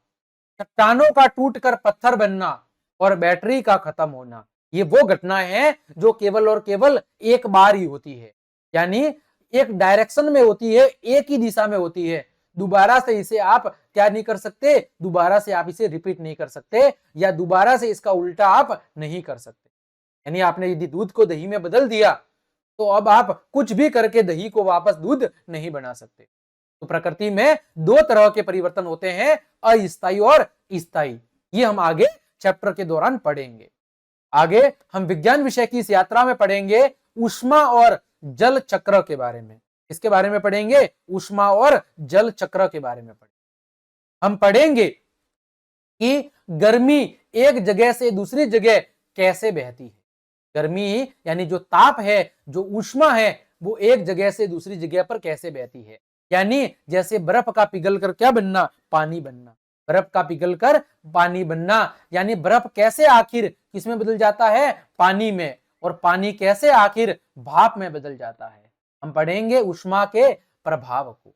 चट्टानों का टूटकर पत्थर बनना और बैटरी का खत्म होना, ये वो घटनाएं हैं जो केवल और केवल एक बार ही होती है, यानी एक डायरेक्शन में होती है, एक ही दिशा में होती है। दोबारा से इसे आप क्या नहीं कर सकते, दोबारा से आप इसे रिपीट नहीं कर सकते या दोबारा से इसका उल्टा आप नहीं कर सकते। यानी आपने यदि दूध को दही में बदल दिया तो अब आप कुछ भी करके दही को वापस दूध नहीं बना सकते। तो प्रकृति में दो तरह के परिवर्तन होते हैं, अस्थायी और स्थायी। ये हम आगे चैप्टर के दौरान पढ़ेंगे। आगे हम विज्ञान विषय की इस यात्रा में पढ़ेंगे ऊष्मा और जल चक्र के बारे में। इसके बारे में पढ़ेंगे, ऊष्मा और जल चक्र के बारे में पढ़ेंगे। हम पढ़ेंगे कि गर्मी एक जगह से दूसरी जगह कैसे बहती है। गर्मी यानी जो ताप है, जो ऊष्मा है, वो एक जगह से दूसरी जगह पर कैसे बहती है। यानी जैसे बर्फ का पिघलकर क्या बनना, पानी बनना। बर्फ का पिघलकर पानी बनना, यानी बर्फ कैसे आखिर किसमें बदल जाता है, पानी में, और पानी कैसे आखिर भाप में बदल जाता है। हम पढ़ेंगे ऊष्मा के प्रभाव को।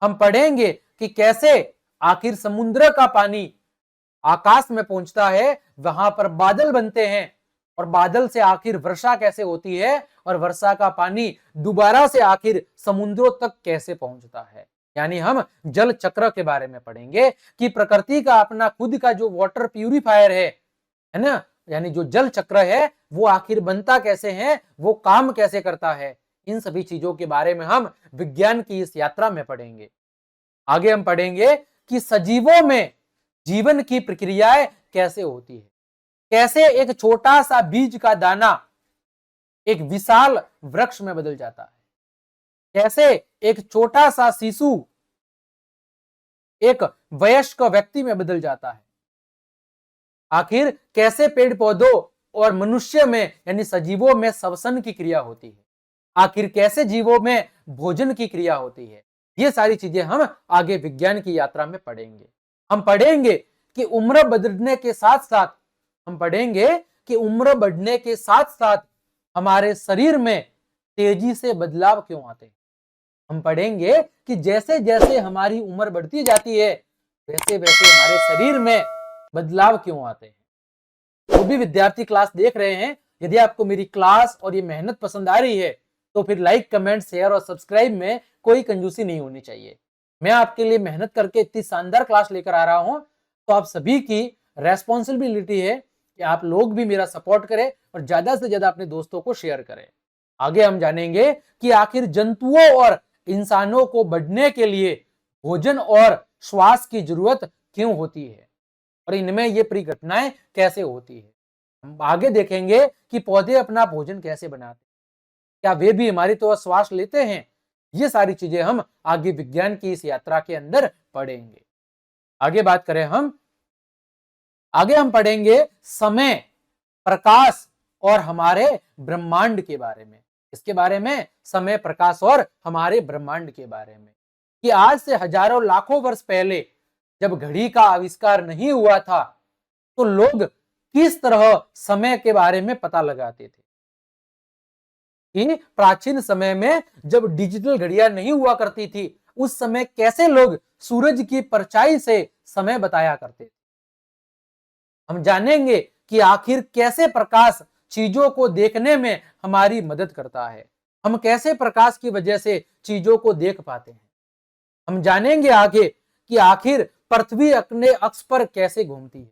हम पढ़ेंगे कि कैसे आखिर समुद्र का पानी आकाश में पहुंचता है, वहां पर बादल बनते हैं और बादल से आखिर वर्षा कैसे होती है और वर्षा का पानी दोबारा से आखिर समुद्रों तक कैसे पहुंचता है। यानी हम जल चक्र के बारे में पढ़ेंगे कि प्रकृति का अपना खुद का जो वाटर प्यूरिफायर है ना, यानी जो जल चक्र है वो आखिर बनता कैसे है, वो काम कैसे करता है। इन सभी चीजों के बारे में हम विज्ञान की इस यात्रा में पढ़ेंगे। आगे हम पढ़ेंगे कि सजीवों में जीवन की प्रक्रियाएं कैसे होती है, कैसे एक छोटा सा बीज का दाना एक विशाल वृक्ष में बदल जाता है, कैसे एक छोटा सा शिशु एक वयस्क व्यक्ति में बदल जाता है। आखिर कैसे पेड़ पौधों और मनुष्य में यानी सजीवों में श्वसन की क्रिया होती है। आखिर कैसे जीवों में भोजन की क्रिया होती है। ये सारी चीजें हम आगे विज्ञान की यात्रा में पढ़ेंगे। हम पढ़ेंगे कि उम्र बढ़ने के साथ साथ हम पढ़ेंगे कि उम्र बढ़ने के साथ साथ हमारे शरीर में तेजी से बदलाव क्यों आते हैं। हम पढ़ेंगे कि जैसे जैसे हमारी उम्र बढ़ती जाती है वैसे वैसे हमारे शरीर में बदलाव क्यों आते हैं। जो भी विद्यार्थी क्लास देख रहे हैं, यदि आपको मेरी क्लास और ये मेहनत पसंद आ रही है तो फिर लाइक, कमेंट, शेयर और सब्सक्राइब में कोई कंजूसी नहीं होनी चाहिए। मैं आपके लिए मेहनत करके इतनी शानदार क्लास लेकर आ रहा हूं, तो आप सभी की रेस्पॉन्सिबिलिटी है कि आप लोग भी मेरा सपोर्ट करें और ज्यादा से ज्यादा अपने दोस्तों को शेयर करें। आगे हम जानेंगे कि आखिर जंतुओं और इंसानों को बढ़ने के लिए भोजन और श्वास की जरूरत क्यों होती है और इनमें ये परिघटनाएं कैसे होती है। हम आगे देखेंगे कि पौधे अपना भोजन कैसे बनाते हैं, क्या वे भी हमारी तो श्वास लेते हैं। ये सारी चीजें हम आगे विज्ञान की इस यात्रा के अंदर पढ़ेंगे। आगे बात करें आगे हम पढ़ेंगे समय, प्रकाश और हमारे ब्रह्मांड के बारे में। इसके बारे में समय, प्रकाश और हमारे ब्रह्मांड के बारे में कि आज से हजारों लाखों वर्ष पहले जब घड़ी का आविष्कार नहीं हुआ था तो लोग किस तरह समय के बारे में पता लगाते थे। कि प्राचीन समय में जब डिजिटल घड़ियां नहीं हुआ करती थी उस समय कैसे लोग सूरज की परछाई से समय बताया करते थे। हम जानेंगे कि आखिर कैसे प्रकाश चीजों को देखने में हमारी मदद करता है। हम कैसे प्रकाश की वजह से चीजों को देख पाते हैं। हम जानेंगे आगे कि आखिर पृथ्वी अपने अक्ष पर कैसे घूमती है।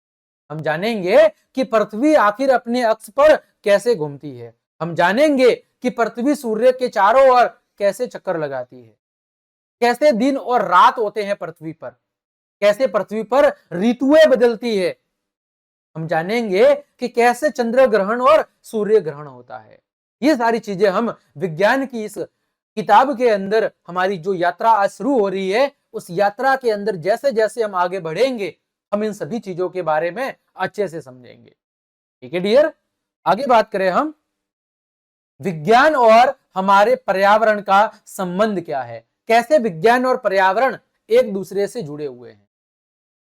हम जानेंगे कि पृथ्वी आखिर अपने अक्ष पर कैसे घूमती है। हम जानेंगे कि पृथ्वी सूर्य के चारों ओर कैसे चक्कर लगाती है, कैसे दिन और रात होते हैं पृथ्वी पर, कैसे पृथ्वी पर ऋतुएं बदलती है। हम जानेंगे कि कैसे चंद्र ग्रहण और सूर्य ग्रहण होता है। ये सारी चीजें हम विज्ञान की इस किताब के अंदर, हमारी जो यात्रा आज शुरू हो रही है, उस यात्रा के अंदर जैसे जैसे हम आगे बढ़ेंगे, हम इन सभी चीजों के बारे में अच्छे से समझेंगे। ठीक है डियर, आगे बात करें हम, विज्ञान और हमारे पर्यावरण का संबंध क्या है, कैसे विज्ञान और पर्यावरण एक दूसरे से जुड़े हुए हैं।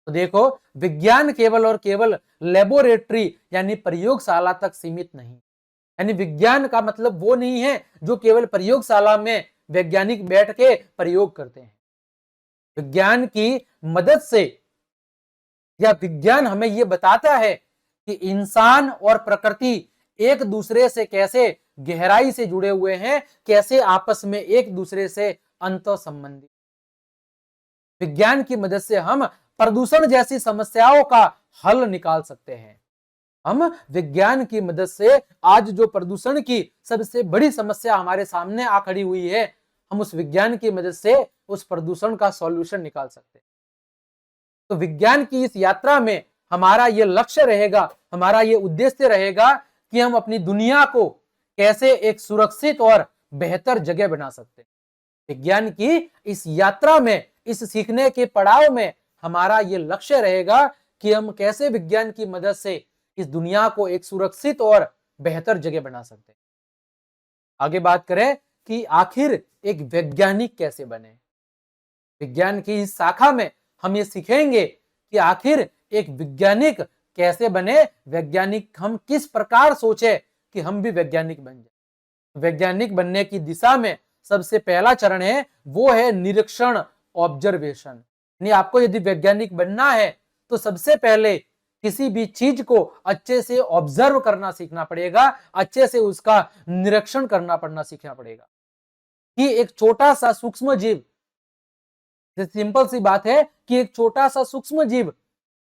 तो देखो, विज्ञान केवल और केवल लेबोरेटरी यानी प्रयोगशाला तक सीमित नहीं, यानी विज्ञान का मतलब वो नहीं है जो केवल प्रयोगशाला में वैज्ञानिक बैठ के प्रयोग करते हैं। विज्ञान की मदद से, या विज्ञान हमें यह बताता है कि इंसान और प्रकृति एक दूसरे से कैसे गहराई से जुड़े हुए हैं, कैसे आपस में एक दूसरे से अंतः संबंधित। विज्ञान की मदद से हम प्रदूषण जैसी समस्याओं का हल निकाल सकते हैं। हम विज्ञान की मदद से आज जो प्रदूषण की सबसे बड़ी समस्या हमारे सामने आ खड़ी हुई है, हम उस विज्ञान की मदद से उस प्रदूषण का सॉल्यूशन निकाल सकते हैं। तो विज्ञान की इस यात्रा में हमारा यह लक्ष्य रहेगा, हमारा यह उद्देश्य रहेगा कि हम अपनी दुनिया को कैसे एक सुरक्षित और बेहतर जगह बना सकते हैं। विज्ञान की इस यात्रा में, इस सीखने के पड़ाव में हमारा यह लक्ष्य रहेगा कि हम कैसे विज्ञान की मदद से इस दुनिया को एक सुरक्षित और बेहतर जगह बना सकते हैं। आगे बात करें कि आखिर एक वैज्ञानिक कैसे बने। विज्ञान की इस शाखा में हम ये सीखेंगे कि आखिर एक वैज्ञानिक कैसे बने, वैज्ञानिक हम किस प्रकार सोचे कि हम भी वैज्ञानिक बन जाए। वैज्ञानिक बनने की दिशा में सबसे पहला चरण है, वो है निरीक्षण, ऑब्जर्वेशन। यानी आपको यदि वैज्ञानिक बनना है तो सबसे पहले किसी भी चीज को अच्छे से ऑब्जर्व करना सीखना पड़ेगा, अच्छे से उसका निरीक्षण करना पड़ना सीखना पड़ेगा कि एक छोटा सा सूक्ष्म जीव, सिंपल सी बात है कि एक छोटा सा सूक्ष्म जीव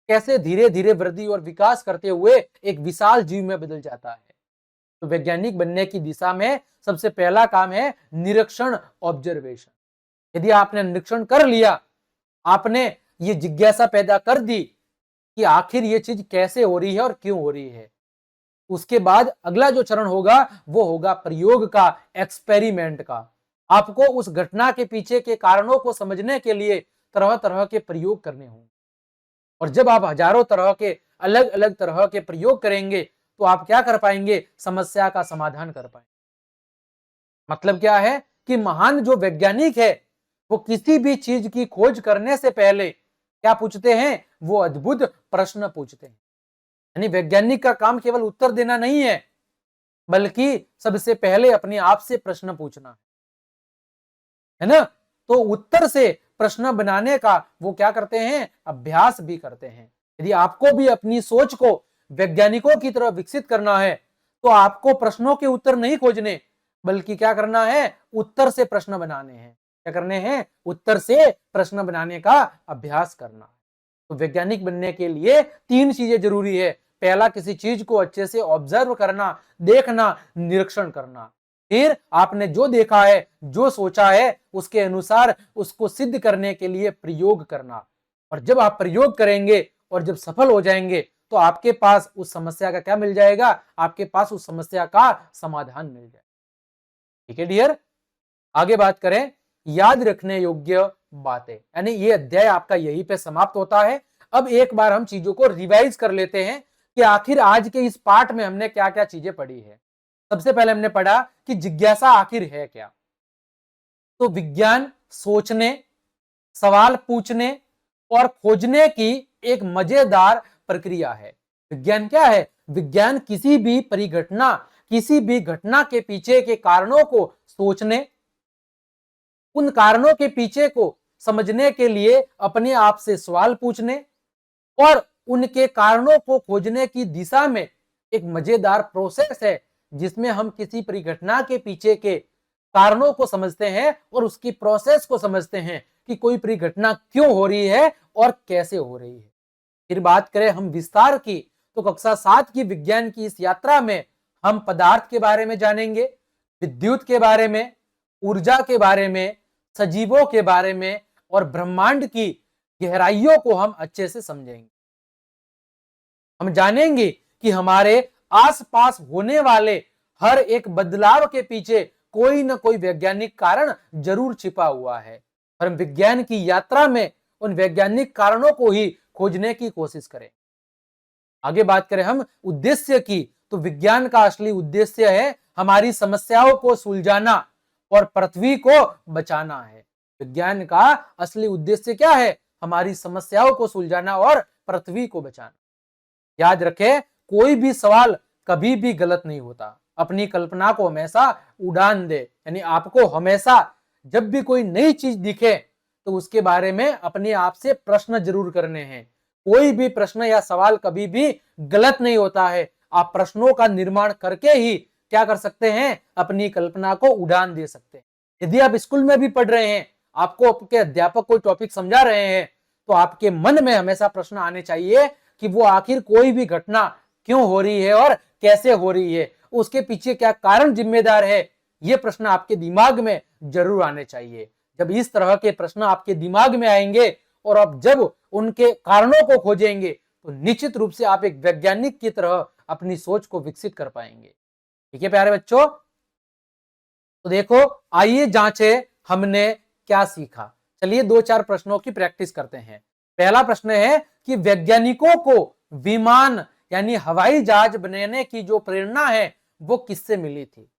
कैसे धीरे धीरे वृद्धि और विकास करते हुए एक विशाल जीव में बदल जाता है। तो वैज्ञानिक बनने की दिशा में सबसे पहला काम है निरीक्षण, ऑब्जर्वेशन। यदि आपने निरीक्षण कर लिया, आपने ये जिज्ञासा पैदा कर दी कि आखिर ये चीज कैसे हो रही है और क्यों हो रही है, उसके बाद अगला जो चरण होगा वो होगा प्रयोग का, एक्सपेरिमेंट का। आपको उस घटना के पीछे के कारणों को समझने के लिए तरह तरह के प्रयोग करने होंगे, और जब आप हजारों तरह के अलग अलग तरह के प्रयोग करेंगे तो आप क्या कर पाएंगे, समस्या का समाधान कर पाएंगे। मतलब क्या है कि महान जो वैज्ञानिक है वो किसी भी चीज की खोज करने से पहले क्या पूछते हैं, वो अद्भुत प्रश्न पूछते हैं। यानी वैज्ञानिक का काम केवल उत्तर देना नहीं है, बल्कि सबसे पहले अपने आप से प्रश्न पूछना है ना। तो उत्तर से प्रश्न बनाने का वो क्या करते हैं, अभ्यास भी करते हैं। यदि आपको भी अपनी सोच को वैज्ञानिकों की तरह विकसित करना है तो आपको प्रश्नों के उत्तर नहीं खोजने, बल्कि क्या करना है, उत्तर से प्रश्न बनाने हैं। क्या करने हैं, उत्तर से प्रश्न बनाने का अभ्यास करना। तो वैज्ञानिक बनने के लिए 3 चीजें जरूरी है। पहला, किसी चीज को अच्छे से ऑब्जर्व करना, देखना, निरीक्षण करना। फिर आपने जो देखा है, जो सोचा है, उसके अनुसार उसको सिद्ध करने के लिए प्रयोग करना। और जब आप प्रयोग करेंगे और जब सफल हो जाएंगे तो आपके पास उस समस्या का क्या मिल जाएगा, आपके पास उस समस्या का समाधान मिल जाएगा। ठीक है डियर, आगे बात करें याद रखने योग्य बातें, यानी ये अध्याय आपका यहीं पे समाप्त होता है। अब एक बार हम चीजों को रिवाइज कर लेते हैं कि आखिर आज के इस पाठ में हमने क्या क्या चीजें पढ़ी है। सबसे पहले हमने पढ़ा कि जिज्ञासा आखिर है क्या। तो विज्ञान सोचने, सवाल पूछने और खोजने की एक मजेदार प्रक्रिया है। विज्ञान क्या है, विज्ञान किसी भी परिघटना, किसी भी घटना के पीछे के कारणों को सोचने, उन कारणों के पीछे को समझने के लिए अपने आप से सवाल पूछने और उनके कारणों को खोजने की दिशा में एक मजेदार प्रोसेस है, जिसमें हम किसी परिघटना के पीछे के कारणों को समझते हैं और उसकी प्रोसेस को समझते हैं कि कोई परिघटना क्यों हो रही है और कैसे हो रही है। फिर बात करें हम विस्तार की, तो कक्षा 7 की विज्ञान की इस यात्रा में हम पदार्थ के बारे में जानेंगे, विद्युत के बारे में, ऊर्जा के बारे में, सजीवों के बारे में और ब्रह्मांड की गहराइयों को हम अच्छे से समझेंगे। हम जानेंगे कि हमारे आसपास होने वाले हर एक बदलाव के पीछे कोई न कोई वैज्ञानिक कारण जरूर छिपा हुआ है और हम विज्ञान की यात्रा में उन वैज्ञानिक कारणों को ही खोजने की कोशिश करें। आगे बात करें हम उद्देश्य की, तो विज्ञान का असली उद्देश्य है हमारी समस्याओं को सुलझाना और पृथ्वी को बचाना है। विज्ञान का असली उद्देश्य क्या है? हमारी समस्याओं को सुलझाना और पृथ्वी को बचाना। याद रखें, कोई भी सवाल कभी भी गलत नहीं होता। अपनी कल्पना को हमेशा उड़ान दे, यानी आपको हमेशा जब भी कोई नई चीज दिखे तो उसके बारे में अपने आप से प्रश्न जरूर करने हैं। कोई भी प्रश्न या सवाल कभी भी गलत नहीं होता है। आप प्रश्नों का निर्माण करके ही क्या कर सकते हैं? अपनी कल्पना को उड़ान दे सकते हैं। यदि आप स्कूल में भी पढ़ रहे हैं, आपको आपके अध्यापक कोई टॉपिक समझा रहे हैं, तो आपके मन में हमेशा प्रश्न आने चाहिए कि वो आखिर कोई भी घटना क्यों हो रही है और कैसे हो रही है, उसके पीछे क्या कारण जिम्मेदार है। ये प्रश्न आपके दिमाग में जरूर आने चाहिए। जब इस तरह के प्रश्न आपके दिमाग में आएंगे और आप जब उनके कारणों को खोजेंगे तो निश्चित रूप से आप एक वैज्ञानिक की तरह अपनी सोच को विकसित कर पाएंगे। ठीक है प्यारे बच्चों, तो देखो आइए जांचे हमने क्या सीखा। चलिए 2-4 प्रश्नों की प्रैक्टिस करते हैं। पहला प्रश्न है कि वैज्ञानिकों को विमान यानी हवाई जहाज बनाने की जो प्रेरणा है वो किससे मिली थी?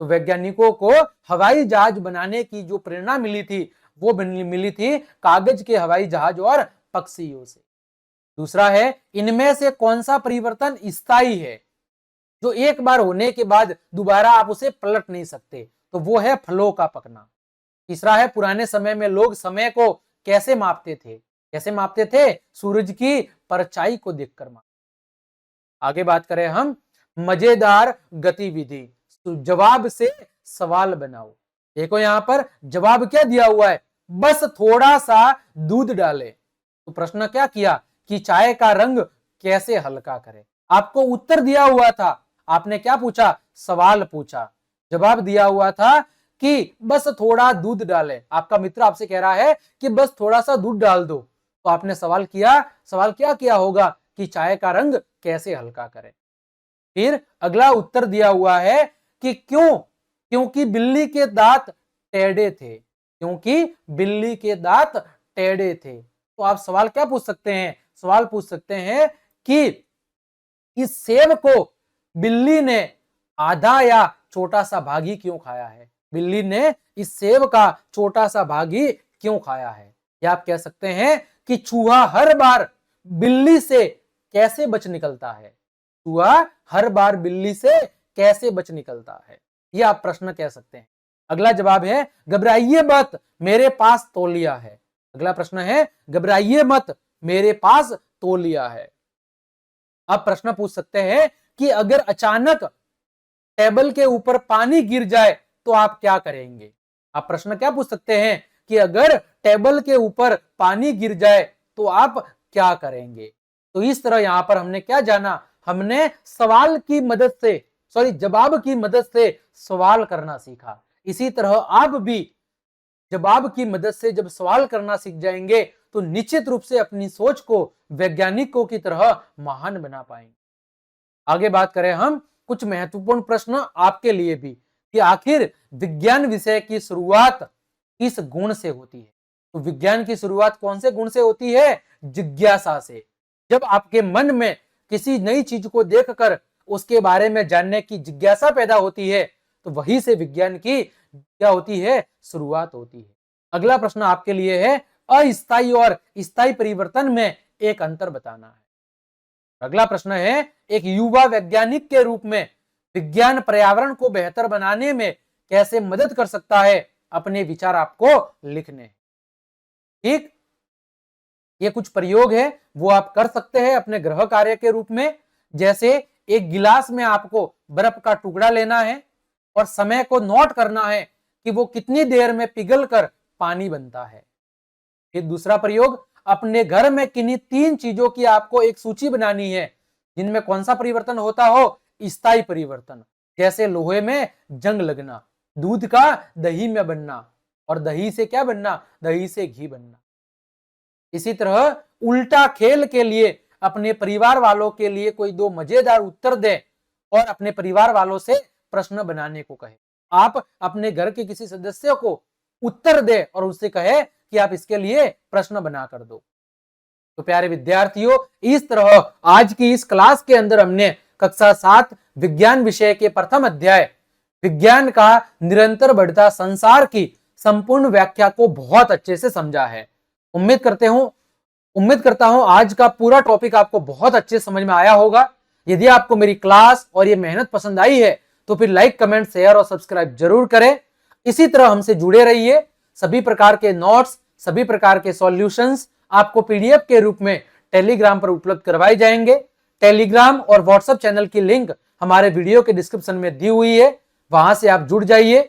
तो वैज्ञानिकों को हवाई जहाज बनाने की जो प्रेरणा मिली थी वो मिली थी कागज के हवाई जहाज और पक्षियों से। दूसरा है, इनमें से कौन सा परिवर्तन स्थायी है, जो एक बार होने के बाद दोबारा आप उसे पलट नहीं सकते? तो वो है फलों का पकना। तीसरा है, पुराने समय में लोग समय को कैसे मापते थे? कैसे मापते थे? सूरज की परछाई को देखकर मापते। आगे बात करें हम मजेदार गतिविधि, तो जवाब से सवाल बनाओ। देखो यहां पर जवाब क्या दिया हुआ है? बस थोड़ा सा दूध डाले। तो प्रश्न क्या किया कि चाय का रंग कैसे हल्का करे। आपको उत्तर दिया हुआ था, आपने क्या पूछा? सवाल पूछा। जवाब दिया हुआ था कि बस थोड़ा दूध डाले। आपका मित्र आपसे कह रहा है कि बस थोड़ा सा दूध डाल दो, तो आपने सवाल किया। सवाल क्या किया होगा कि चाय का रंग कैसे हल्का करे। फिर अगला उत्तर दिया हुआ है कि क्यों? क्योंकि बिल्ली के दांत टेढ़े थे। क्योंकि बिल्ली के दांत टेढ़े थे। तो आप सवाल क्या पूछ सकते हैं? सवाल पूछ सकते हैं कि इस सेब को बिल्ली ने आधा या छोटा सा भाग ही क्यों खाया है? बिल्ली ने इस सेब का छोटा सा भाग ही क्यों खाया है? या आप कह सकते हैं कि चूहा हर बार बिल्ली से कैसे बच निकलता है? चूहा हर बार बिल्ली से कैसे बच निकलता है? ये आप प्रश्न कह सकते हैं। अगला जवाब है, घबराइए मत, मेरे पास तौलिया है। अगला प्रश्न है, घबराइए मत, मेरे पास तौलिया है। आप प्रश्न पूछ सकते हैं कि अगर अचानक टेबल के ऊपर पानी गिर जाए तो आप क्या करेंगे? आप प्रश्न क्या पूछ सकते हैं कि अगर टेबल के ऊपर पानी गिर जाए तो आप क्या करेंगे? तो इस तरह यहां पर हमने क्या जाना? हमने सवाल की मदद से जवाब की मदद से सवाल करना सीखा। इसी तरह आप भी जवाब की मदद से जब सवाल करना सीख जाएंगे तो निश्चित रूप से अपनी सोच को वैज्ञानिकों की तरह महान बना पाएंगे। आगे बात करें हम कुछ महत्वपूर्ण प्रश्न आपके लिए भी कि आखिर विज्ञान विषय की शुरुआत किस गुण से होती है? तो विज्ञान की शुरुआत कौन से गुण से होती है? जिज्ञासा से। जब आपके मन में किसी नई चीज को देखकर उसके बारे में जानने की जिज्ञासा पैदा होती है तो वहीं से विज्ञान की क्या होती है? शुरुआत होती है। अगला प्रश्न आपके लिए है, अस्थायी और स्थायी परिवर्तन में एक अंतर बताना है। अगला प्रश्न है, एक युवा वैज्ञानिक के रूप में विज्ञान पर्यावरण को बेहतर बनाने में कैसे मदद कर सकता है? अपने विचार आपको लिखने हैं। ठीक, ये कुछ प्रयोग है वो आप कर सकते हैं अपने गृह कार्य के रूप में। जैसे एक गिलास में आपको बर्फ का टुकड़ा लेना है और समय को नोट करना है कि वो कितनी देर में पिघलकर पानी बनता है। फिर दूसरा प्रयोग, अपने घर में किन्हीं 3 चीजों की आपको एक सूची बनानी है जिनमें कौन सा परिवर्तन होता हो, स्थायी परिवर्तन, जैसे लोहे में जंग लगना, दूध का दही में बनना, और दही से क्या बनना, दही से घी बनना। इसी तरह उल्टा खेल के लिए अपने परिवार वालों के लिए कोई 2 मजेदार उत्तर दे और अपने परिवार वालों से प्रश्न बनाने को कहे। आप अपने घर के किसी सदस्य को उत्तर दे और उससे कहे कि आप इसके लिए प्रश्न बना कर दो। तो प्यारे विद्यार्थियों, इस तरह आज की इस क्लास के अंदर हमने कक्षा 7 विज्ञान विषय के प्रथम अध्याय विज्ञान का निरंतर बढ़ता संसार की संपूर्ण व्याख्या को बहुत अच्छे से समझा है। उम्मीद करता हूं आज का पूरा टॉपिक आपको बहुत अच्छे समझ में आया होगा। यदि आपको मेरी क्लास और ये मेहनत पसंद आई है तो फिर लाइक, कमेंट, शेयर और सब्सक्राइब जरूर करें। इसी तरह हमसे जुड़े रहिए। सभी प्रकार के नोट्स, सभी प्रकार के सॉल्यूशंस आपको पीडीएफ के रूप में टेलीग्राम पर उपलब्ध करवाए जाएंगे। टेलीग्राम और व्हाट्सएप चैनल की लिंक हमारे वीडियो के डिस्क्रिप्शन में दी हुई है, वहां से आप जुड़ जाइए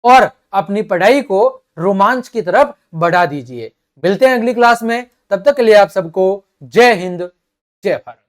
और अपनी पढ़ाई को रोमांच की तरफ बढ़ा दीजिए। मिलते हैं अगली क्लास में, तब तक के लिए आप सबको जय हिंद, जय भारत।